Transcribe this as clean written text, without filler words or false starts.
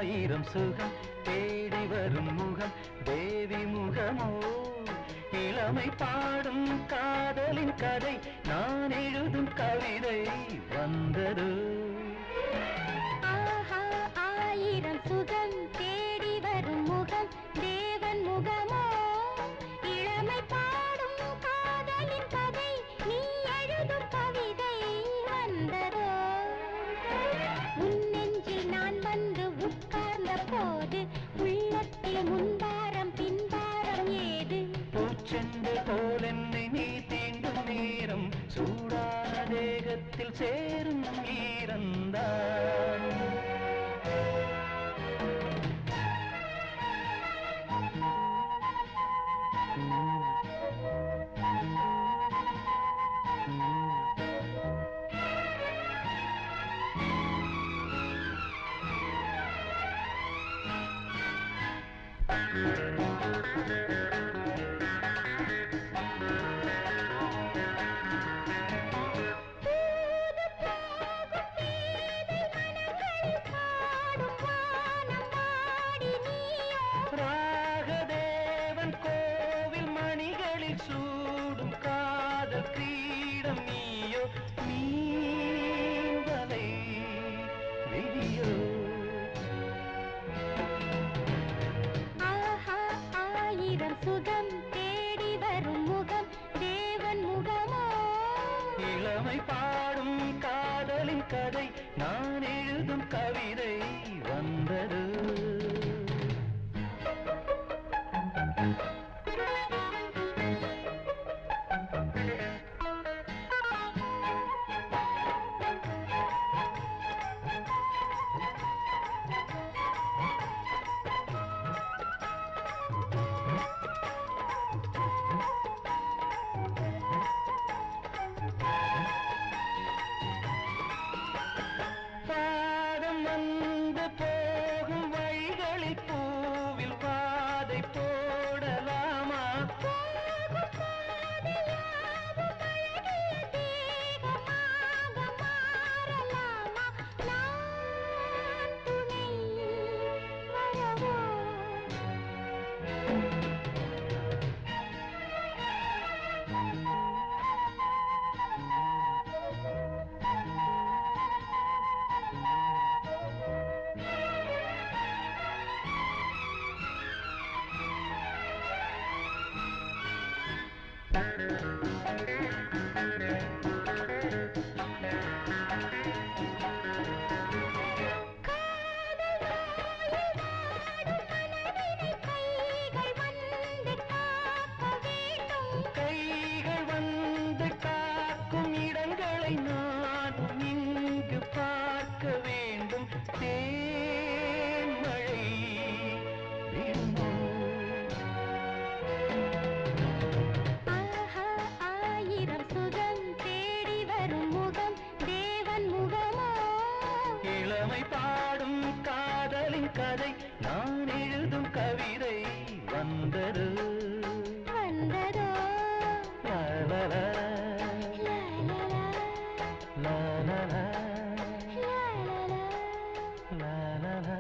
ஆயிரம் சுகம் தேடி வரும் முகம் தேவி முகமோ இளமை பாடும் காதலின் கதை நான் எழுதும் கவிதை வந்ததோ ஆஹா ஆயிரம் சுகம் தேடி வரும் முகம் தேவன் முகமோ இளமை பாடும் காதலின் கதை நீ எழுதும் கவிதை வந்ததோ உன் நெஞ்சில் நான் வந்து உட்கார்ந்த போது உள்ளத்தில் முன்பாரம் பின்பாரம் ஏது பூச்செண்டு போல் என்னை நீ தீண்டும் நேரம் சூடான தேகத்தில் சேரும் ஈரந்தான் ராகதேவன் கோவில் மணிகளில் சூடும் காதல் கிரீடம் நீயோ நீவலை விதியோ ஆஹா ஆயிரம் சுகம் தேடி வரும் முகம் தேவன் முகமோ இளமை பாடும் காதலின் கதை நான் எழுதும் கவிதை வந்தது பாதம் வந்து போகும் வழிகளில் பூவில் பாதை போடலாமா கைகள் வந்து காக்கும் இடங்களை நானும் இங்கு பார்க்க வேண்டும் தேன்மழை விடுமோ ஆஹா ஆயிரம் சுகம் தேடி வரும் முகம் தேவன் முகமோ இளமை பாடும் காதலின் கதை நான் எழுதும் கவிதை வந்தது வந்ததோ லலலா, லாலலா லலலா, லாலலா லலலா.